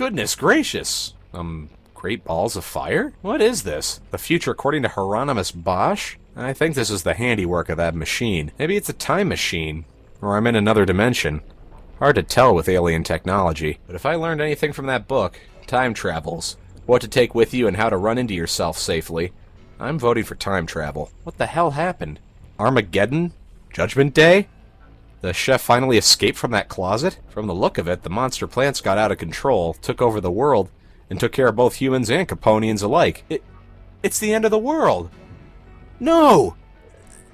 Goodness gracious! Great balls of fire? What is this? The future according to Hieronymus Bosch? I think this is the handiwork of that machine. Maybe it's a time machine. Or I'm in another dimension. Hard to tell with alien technology. But if I learned anything from that book, time travels, what to take with you and how to run into yourself safely, I'm voting for time travel. What the hell happened? Armageddon? Judgment Day? The chef finally escaped from that closet? From the look of it, the monster plants got out of control, took over the world, and took care of both humans and Caponians alike. It's the end of the world! No!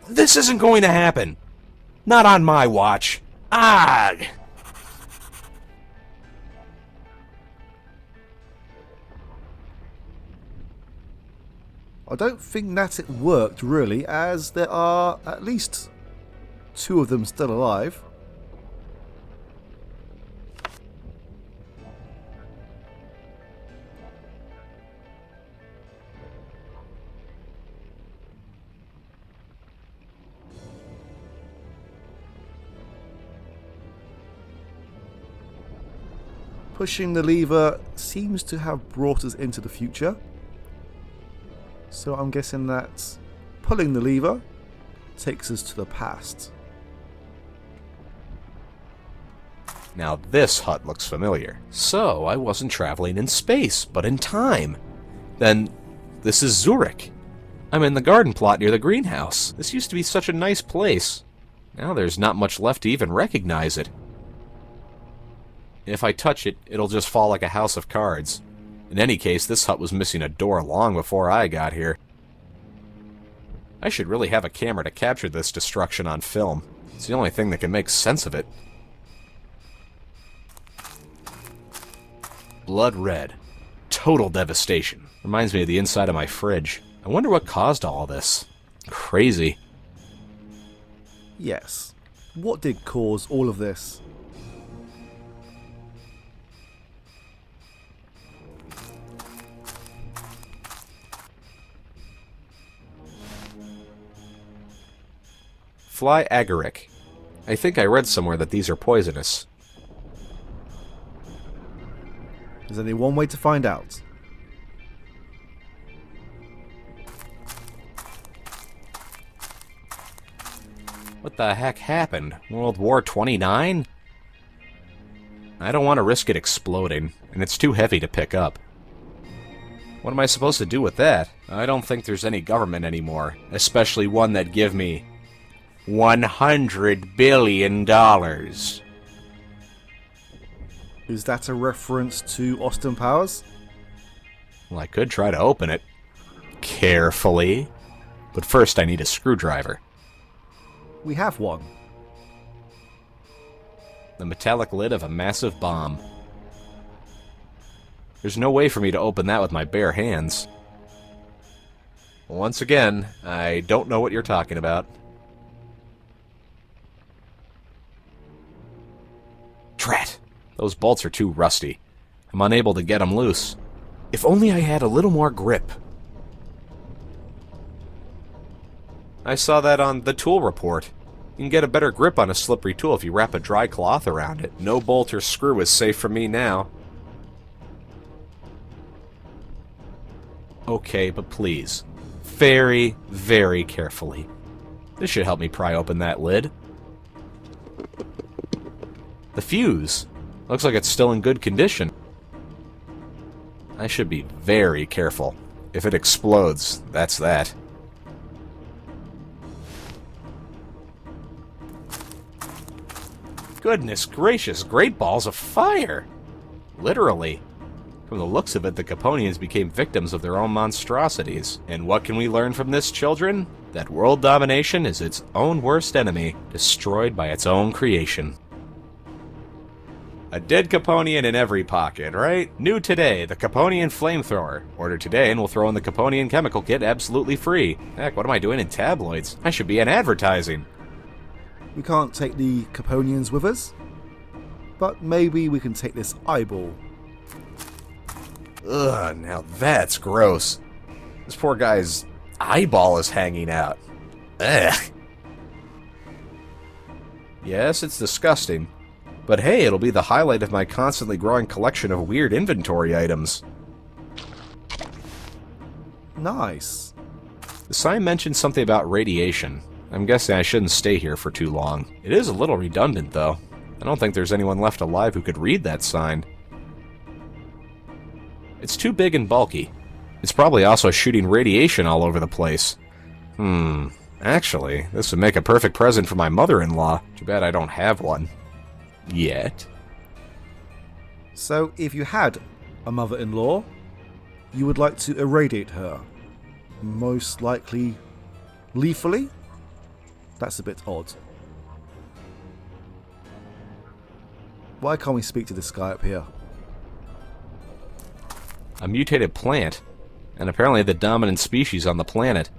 This isn't going to happen! Not on my watch! Ah! I don't think that it worked really, as there are at least 2 of them still alive. Pushing the lever seems to have brought us into the future. So I'm guessing that pulling the lever takes us to the past. Now this hut looks familiar. So I wasn't traveling in space, but in time. Then this is Zurich. I'm in the garden plot near the greenhouse. This used to be such a nice place. Now there's not much left to even recognize it. If I touch it, it'll just fall like a house of cards. In any case, this hut was missing a door long before I got here. I should really have a camera to capture this destruction on film. It's the only thing that can make sense of it. Blood red. Total devastation. Reminds me of the inside of my fridge. I wonder what caused all this. Crazy. Yes. What did cause all of this? Fly agaric. I think I read somewhere that these are poisonous. There's only one way to find out. What the heck happened? World War 29? I don't want to risk it exploding, and it's too heavy to pick up. What am I supposed to do with that? I don't think there's any government anymore, especially one that give me $100 billion. Is that a reference to Austin Powers? Well, I could try to open it. Carefully. But first I need a screwdriver. We have one. The metallic lid of a massive bomb. There's no way for me to open that with my bare hands. Once again, I don't know what you're talking about. Drat! Those bolts are too rusty. I'm unable to get them loose. If only I had a little more grip. I saw that on the tool report. You can get a better grip on a slippery tool if you wrap a dry cloth around it. No bolt or screw is safe from me now. Okay, but please. Very, very carefully. This should help me pry open that lid. The fuse. Looks like it's still in good condition. I should be very careful. If it explodes, that's that. Goodness gracious, great balls of fire! Literally. From the looks of it, the Caponians became victims of their own monstrosities. And what can we learn from this, children? That world domination is its own worst enemy, destroyed by its own creation. A dead Caponian in every pocket, right? New today, the Caponian flamethrower. Order today and we'll throw in the Caponian chemical kit absolutely free. Heck, what am I doing in tabloids? I should be in advertising. We can't take the Caponians with us, but maybe we can take this eyeball. Ugh, now that's gross. This poor guy's eyeball is hanging out. Ugh. Yes, it's disgusting. But hey, it'll be the highlight of my constantly growing collection of weird inventory items. Nice. The sign mentioned something about radiation. I'm guessing I shouldn't stay here for too long. It is a little redundant, though. I don't think there's anyone left alive who could read that sign. It's too big and bulky. It's probably also shooting radiation all over the place. Actually, this would make a perfect present for my mother-in-law. Too bad I don't have one. Yet. So, if you had a mother-in-law, you would like to irradiate her. Most likely lethally? That's a bit odd. Why can't we speak to this guy up here? A mutated plant. And apparently the dominant species on the planet.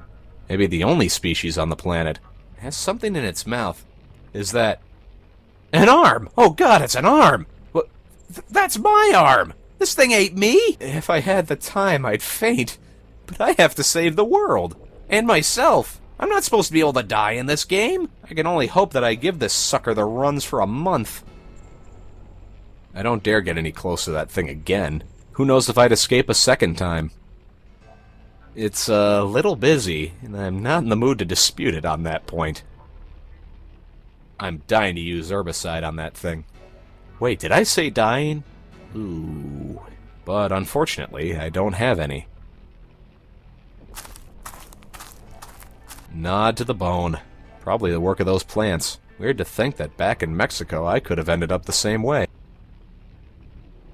Maybe the only species on the planet. It has something in its mouth. Is that... an arm! Oh god, it's an arm! What? That's my arm! This thing ate me! If I had the time, I'd faint. But I have to save the world. And myself. I'm not supposed to be able to die in this game. I can only hope that I give this sucker the runs for a month. I don't dare get any close to that thing again. Who knows if I'd escape a second time. It's a little busy, and I'm not in the mood to dispute it on that point. I'm dying to use herbicide on that thing. Wait, did I say dying? Ooh. But unfortunately, I don't have any. Nod to the bone. Probably the work of those plants. Weird to think that back in Mexico I could have ended up the same way.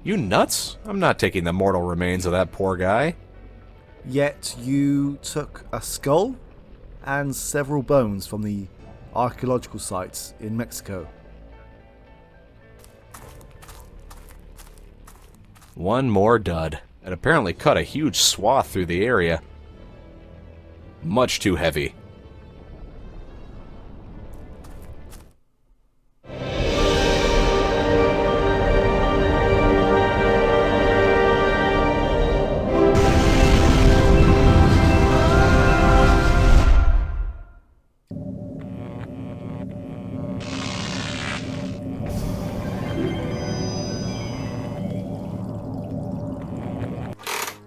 You nuts? I'm not taking the mortal remains of that poor guy. Yet you took a skull and several bones from the archaeological sites in Mexico. One more dud. It apparently cut a huge swath through the area. Much too heavy.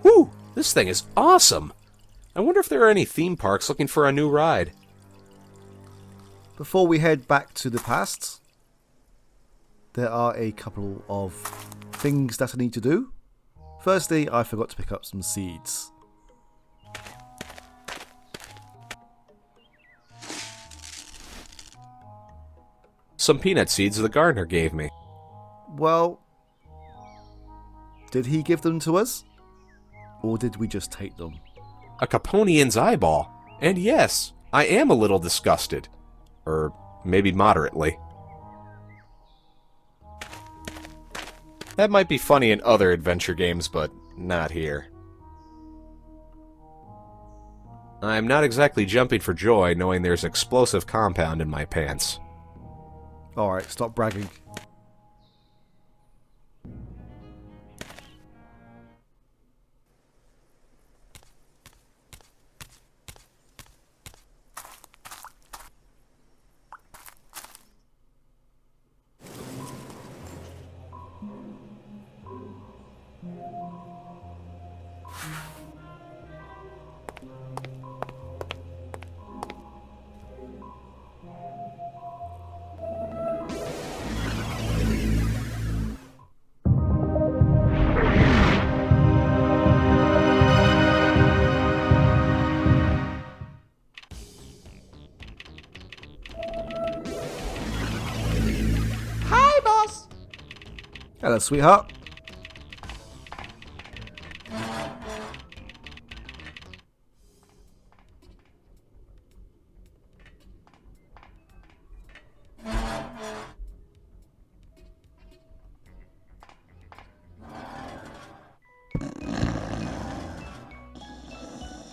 Whew! This thing is awesome! I wonder if there are any theme parks looking for a new ride. Before we head back to the past, there are a couple of things that I need to do. Firstly, I forgot to pick up some seeds. Some peanut seeds the gardener gave me. Well, did he give them to us? Or did we just take them? A Caponian's eyeball. And yes, I am a little disgusted. Or maybe moderately. That might be funny in other adventure games, but not here. I'm not exactly jumping for joy knowing there's explosive compound in my pants. Alright, stop bragging. Hello, sweetheart.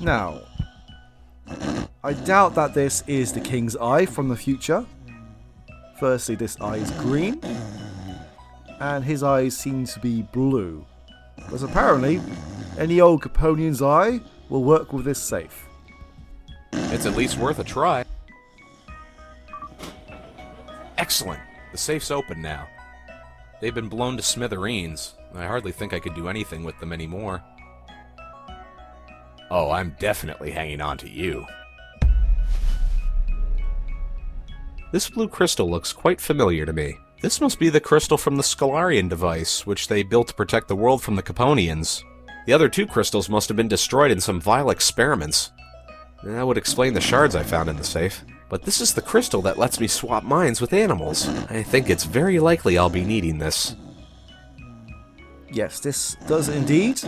Now, I doubt that this is the king's eye from the future. Firstly, this eye is green, and his eyes seem to be blue. But apparently, any old Caponian's eye will work with this safe. It's at least worth a try. Excellent. The safe's open now. They've been blown to smithereens. I hardly think I could do anything with them anymore. Oh, I'm definitely hanging on to you. This blue crystal looks quite familiar to me. This must be the crystal from the Scalarian device, which they built to protect the world from the Caponians. The other 2 crystals must have been destroyed in some vile experiments. That would explain the shards I found in the safe. But this is the crystal that lets me swap minds with animals. I think it's very likely I'll be needing this. Yes, this does indeed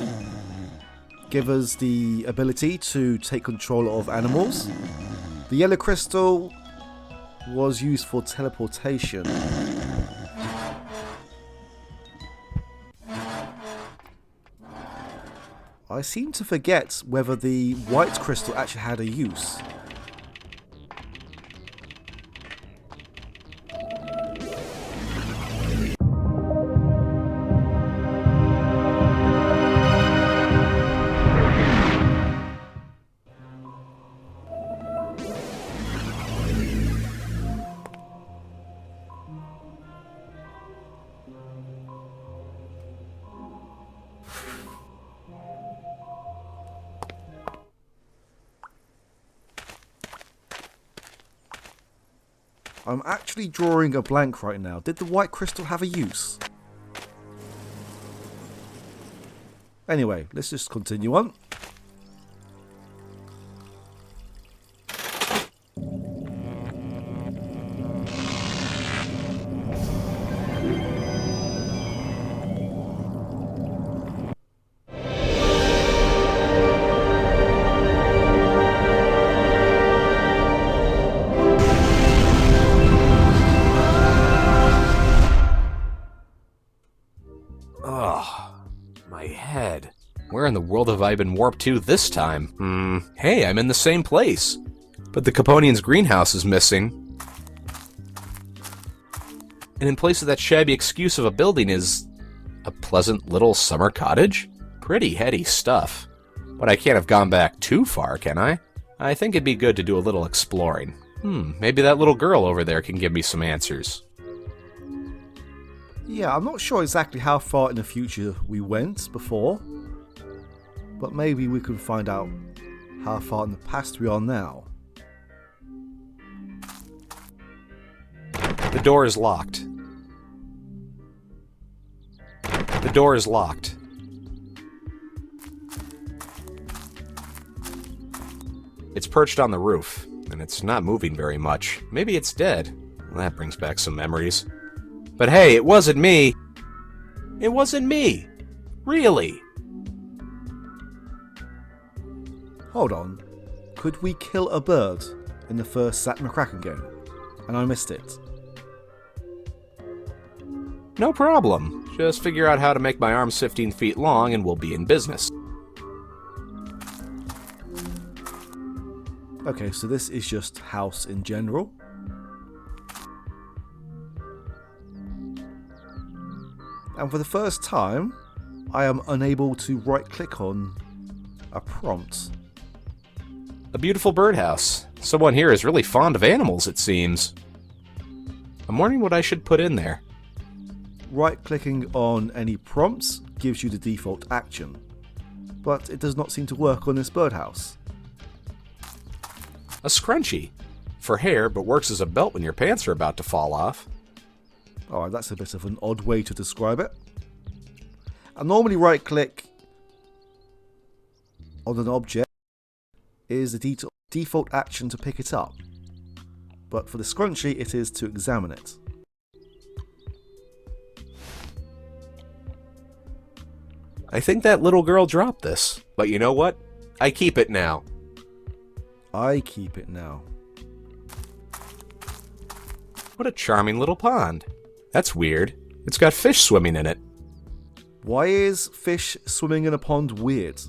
give us the ability to take control of animals. The yellow crystal was used for teleportation. I seem to forget whether the white crystal actually had a use. I'm actually drawing a blank right now. Did the white crystal have a use? Anyway, let's just continue on. My head. Where in the world have I been warped to this time? Hey, I'm in the same place. But the Caponian's greenhouse is missing. And in place of that shabby excuse of a building is a pleasant little summer cottage? Pretty heady stuff. But I can't have gone back too far, can I? I think it'd be good to do a little exploring. Maybe that little girl over there can give me some answers. Yeah, I'm not sure exactly how far in the future we went before, but maybe we can find out how far in the past we are now. The door is locked. The door is locked. It's perched on the roof, and it's not moving very much. Maybe it's dead. Well, that brings back some memories. But hey, it wasn't me. It wasn't me. Really. Hold on. Could we kill a bird in the first Zak McKracken game? And I missed it. No problem. Just figure out how to make my arms 15 feet long and we'll be in business. Okay, so this is just house in general. And for the first time, I am unable to right-click on a prompt. A beautiful birdhouse. Someone here is really fond of animals, it seems. I'm wondering what I should put in there. Right-clicking on any prompts gives you the default action, but it does not seem to work on this birdhouse. A scrunchie. For hair, but works as a belt when your pants are about to fall off. Alright, that's a bit of an odd way to describe it. I normally right-click on an object is the default action to pick it up, but for the scrunchie it is to examine it. I think that little girl dropped this, but you know what? I keep it now. I keep it now. What a charming little pond. That's weird. It's got fish swimming in it. Why is fish swimming in a pond weird?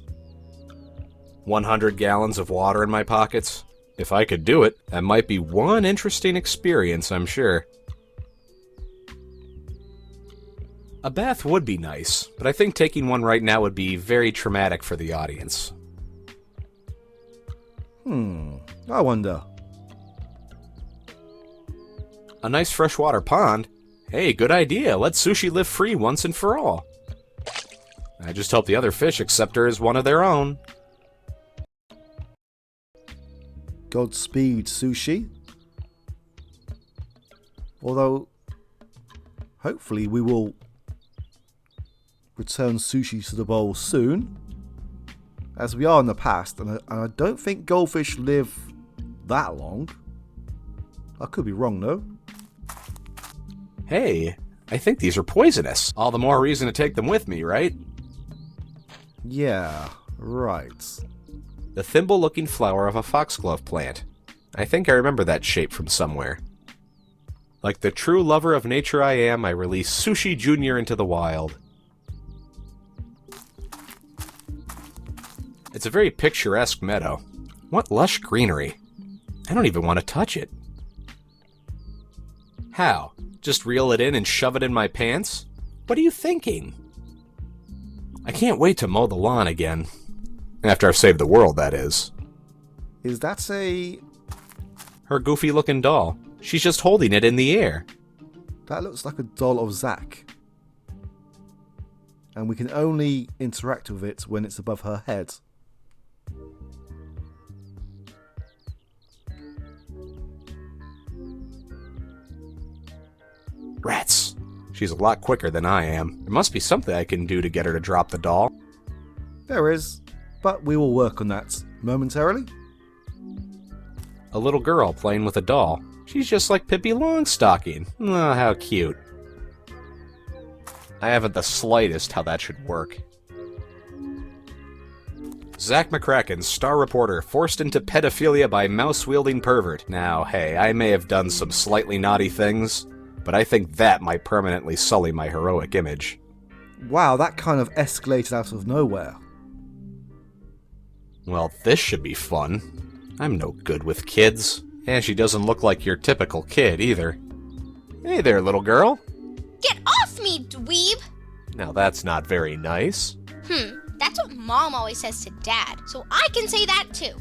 100 gallons of water in my pockets. If I could do it, that might be one interesting experience, I'm sure. A bath would be nice, but I think taking one right now would be very traumatic for the audience. I wonder. A nice freshwater pond? Hey, good idea. Let Sushi live free once and for all. I just hope the other fish accept her as one of their own. Godspeed, Sushi. Although, hopefully we will return Sushi to the bowl soon, as we are in the past, and I don't think goldfish live that long. I could be wrong, though. Hey, I think these are poisonous. All the more reason to take them with me, right? Yeah, right. The thimble-looking flower of a foxglove plant. I think I remember that shape from somewhere. Like the true lover of nature I am, I release Sushi Jr. into the wild. It's a very picturesque meadow. What lush greenery. I don't even want to touch it. How? Just reel it in and shove it in my pants? What are you thinking? I can't wait to mow the lawn again. After I've saved the world, that is. Is that a... Her goofy-looking doll. She's just holding it in the air. That looks like a doll of Zak. And we can only interact with it when it's above her head. Rats. She's a lot quicker than I am. There must be something I can do to get her to drop the doll. There is, but we will work on that momentarily. A little girl playing with a doll. She's just like Pippi Longstocking. Oh, how cute. I haven't the slightest how that should work. Zak McKracken, star reporter, forced into pedophilia by mouse-wielding pervert. Now, hey, I may have done some slightly naughty things, but I think that might permanently sully my heroic image. Wow, that kind of escalated out of nowhere. Well, this should be fun. I'm no good with kids. And she doesn't look like your typical kid, either. Hey there, little girl. Get off me, dweeb! Now that's not very nice. That's what Mom always says to Dad, so I can say that too.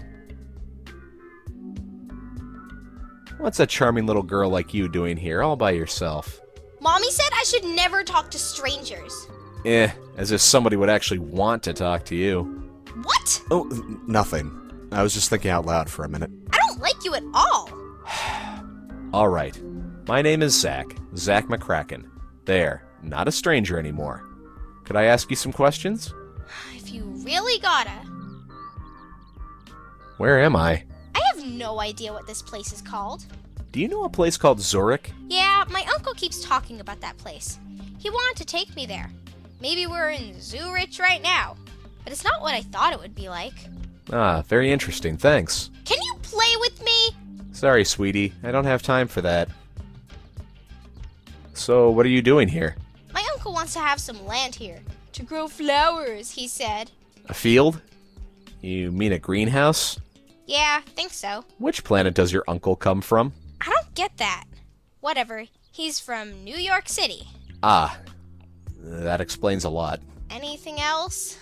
What's a charming little girl like you doing here all by yourself? Mommy said I should never talk to strangers. As if somebody would actually want to talk to you. What? Oh, nothing. I was just thinking out loud for a minute. I don't like you at all. All right. My name is Zak McKracken. There, not a stranger anymore. Could I ask you some questions? If you really gotta. Where am I? I have no idea what this place is called. Do you know a place called Zurich? Yeah, my uncle keeps talking about that place. He wanted to take me there. Maybe we're in Zurich right now. But it's not what I thought it would be like. Ah, very interesting, thanks. Can you play with me? Sorry, sweetie, I don't have time for that. So, what are you doing here? My uncle wants to have some land here. To grow flowers, he said. A field? You mean a greenhouse? Yeah, think so. Which planet does your uncle come from? I don't get that. Whatever. He's from New York City. Ah, that explains a lot. Anything else?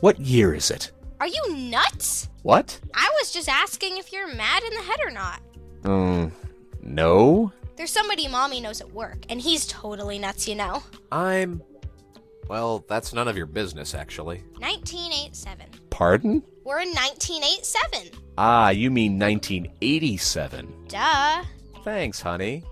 What year is it? Are you nuts? What? I was just asking if you're mad in the head or not. No? There's somebody Mommy knows at work, and he's totally nuts, you know. Well, that's none of your business, actually. 1987. Pardon? We're in 1987. Ah, you mean 1987. Duh. Thanks, honey.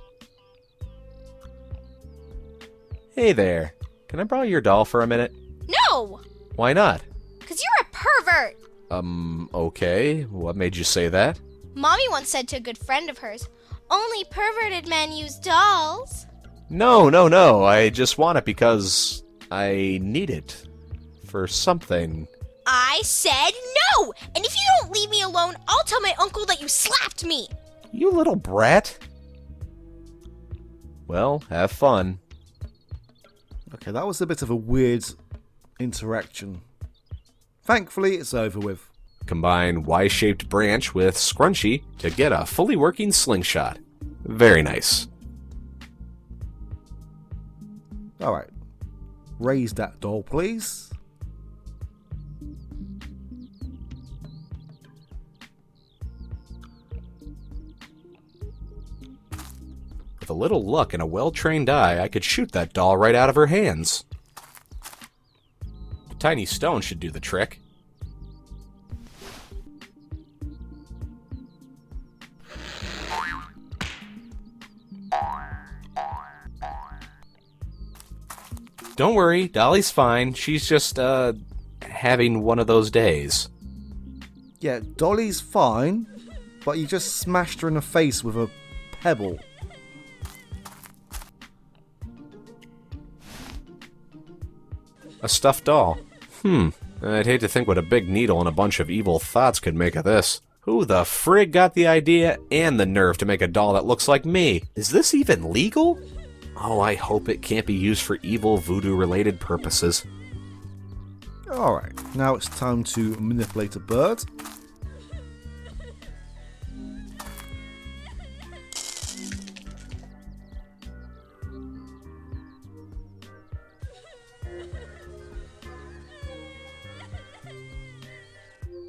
Hey there. Can I borrow your doll for a minute? No! Why not? 'Cause you're a pervert. Okay. What made you say that? Mommy once said to a good friend of hers, only perverted men use dolls. No. I just want it because I need it for something. I said no! And if you don't leave me alone, I'll tell my uncle that you slapped me. You little brat. Well, have fun. Okay, that was a bit of a weird interaction. Thankfully, it's over with. Combine Y-shaped branch with scrunchie to get a fully working slingshot. Very nice. Alright. Raise that doll, please. With a little luck and a well-trained eye, I could shoot that doll right out of her hands. A tiny stone should do the trick. Don't worry, Dolly's fine. She's just, having one of those days. Yeah, Dolly's fine, but you just smashed her in the face with a pebble. A stuffed doll. I'd hate to think what a big needle and a bunch of evil thoughts could make of this. Who the frig got the idea and the nerve to make a doll that looks like me? Is this even legal? Oh, I hope it can't be used for evil voodoo-related purposes. Alright, now it's time to manipulate a bird.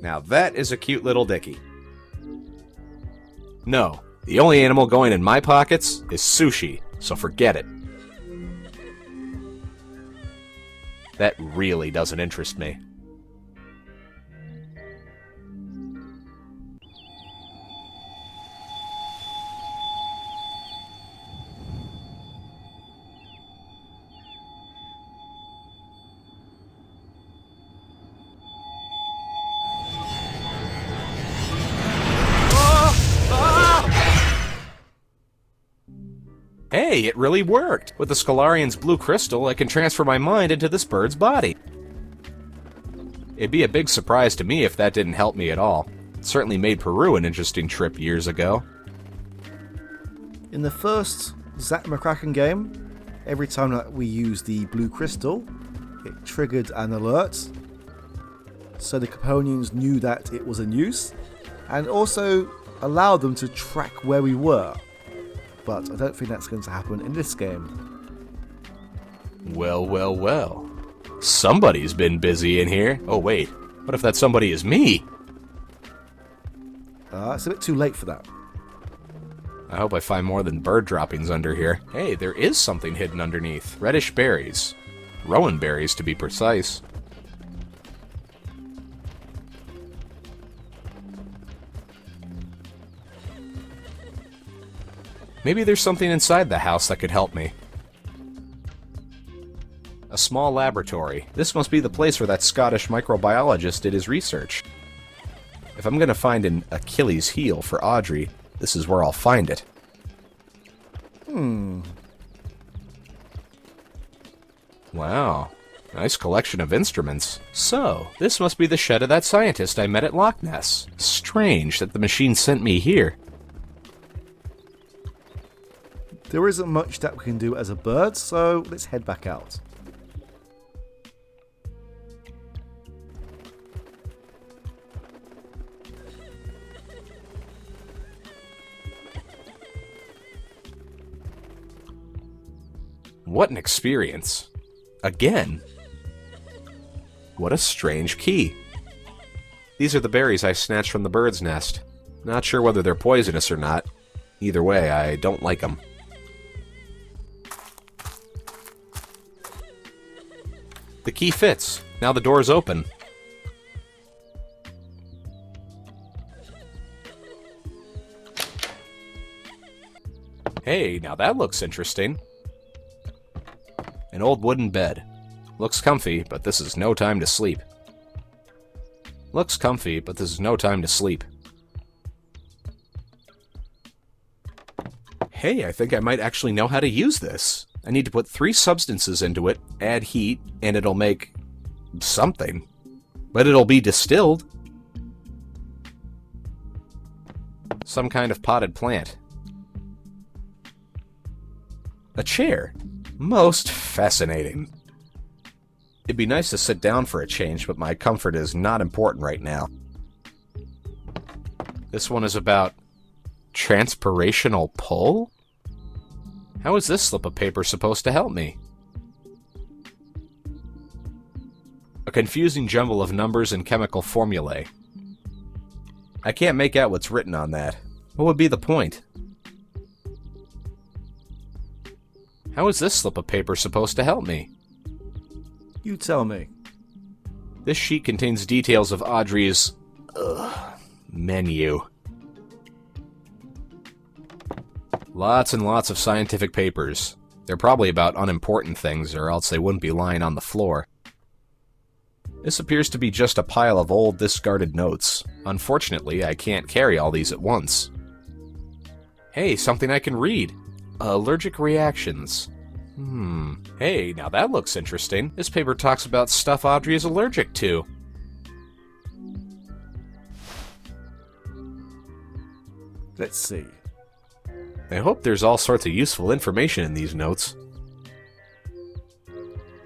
Now that is a cute little dickie. No, the only animal going in my pockets is sushi, so forget it. That really doesn't interest me. Hey, it really worked! With the Scalarian's blue crystal, I can transfer my mind into this bird's body. It'd be a big surprise to me if that didn't help me at all. It certainly made Peru an interesting trip years ago. In the first Zak McKracken game, every time that we used the blue crystal, it triggered an alert, so the Caponians knew that it was in use, and also allowed them to track where we were. But I don't think that's going to happen in this game. Well, well, well. Somebody's been busy in here. Oh wait, what if that somebody is me? It's a bit too late for that. I hope I find more than bird droppings under here. Hey, there is something hidden underneath. Reddish berries. Rowan berries, to be precise. Maybe there's something inside the house that could help me. A small laboratory. This must be the place where that Scottish microbiologist did his research. If I'm gonna find an Achilles heel for Audrey, this is where I'll find it. Wow. Nice collection of instruments. So, this must be the shed of that scientist I met at Loch Ness. Strange that the machine sent me here. There isn't much that we can do as a bird, so let's head back out. What an experience. Again. What a strange key. These are the berries I snatched from the bird's nest. Not sure whether they're poisonous or not. Either way, I don't like them. The key fits. Now the door's open. Hey, now that looks interesting. An old wooden bed. Looks comfy, but this is no time to sleep. Looks comfy, but this is no time to sleep. Hey, I think I might actually know how to use this. I need to put 3 substances into it, add heat, and it'll make something. But it'll be distilled. Some kind of potted plant. A chair. Most fascinating. It'd be nice to sit down for a change, but my comfort is not important right now. This one is about transpirational pull? How is this slip of paper supposed to help me? A confusing jumble of numbers and chemical formulae. I can't make out what's written on that. What would be the point? How is this slip of paper supposed to help me? You tell me. This sheet contains details of Audrey's... menu. Lots and lots of scientific papers. They're probably about unimportant things, or else they wouldn't be lying on the floor. This appears to be just a pile of old, discarded notes. Unfortunately, I can't carry all these at once. Hey, something I can read. Allergic reactions. Hey, now that looks interesting. This paper talks about stuff Audrey is allergic to. Let's see. I hope there's all sorts of useful information in these notes.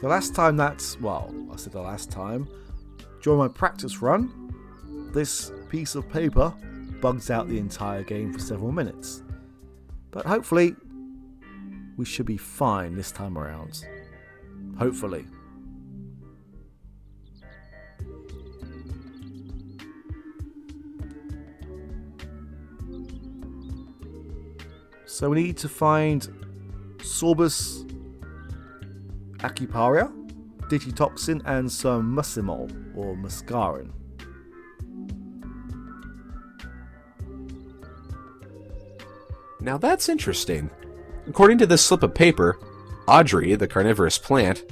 The last time I said the last time, during my practice run, this piece of paper bugs out the entire game for several minutes. But hopefully, we should be fine this time around. Hopefully. So we need to find Sorbus Acuparia, Digitoxin, and some Mucimol, or Muscarin. Now that's interesting. According to this slip of paper, Audrey, the carnivorous plant,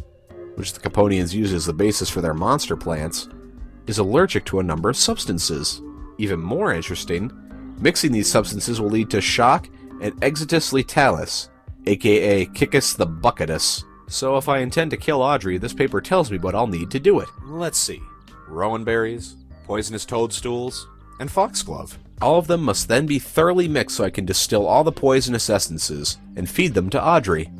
which the Caponians use as the basis for their monster plants, is allergic to a number of substances. Even more interesting, mixing these substances will lead to shock and exitus letalis, aka Kickus the Bucketus. So if I intend to kill Audrey, this paper tells me what I'll need to do it. Let's see. Rowan berries, poisonous toadstools, and foxglove. All of them must then be thoroughly mixed so I can distill all the poisonous essences and feed them to Audrey.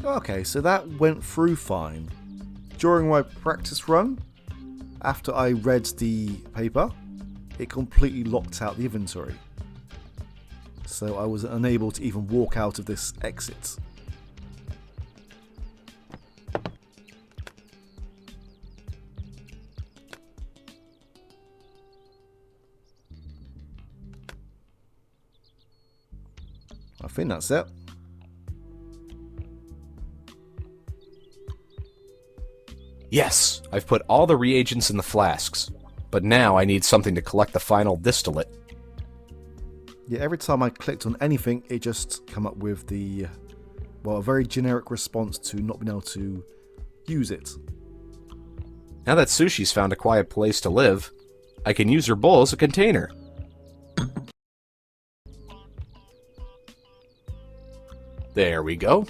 Okay, so that went through fine. During my practice run, after I read the paper, it completely locked out the inventory. So I was unable to even walk out of this exit. I think that's it. Yes, I've put all the reagents in the flasks, but now I need something to collect the final distillate. Yeah, every time I clicked on anything, it just come up with a very generic response to not being able to use it. Now that Sushi's found a quiet place to live, I can use her bowl as a container. There we go.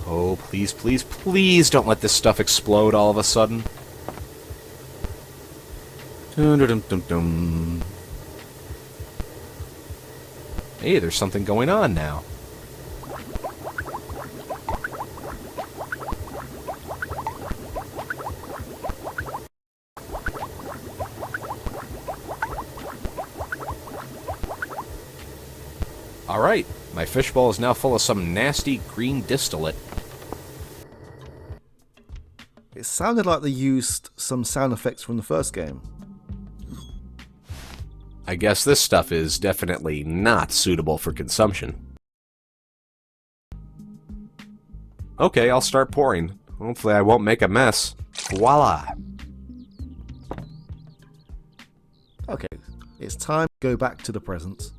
Oh, please, please, please don't let this stuff explode all of a sudden. Dun-dun-dun-dun-dun. Hey, there's something going on now. Alright, my fishbowl is now full of some nasty green distillate. It sounded like they used some sound effects from the first game. I guess this stuff is definitely not suitable for consumption. Okay, I'll start pouring. Hopefully I won't make a mess. Voila! Okay, it's time to go back to the present.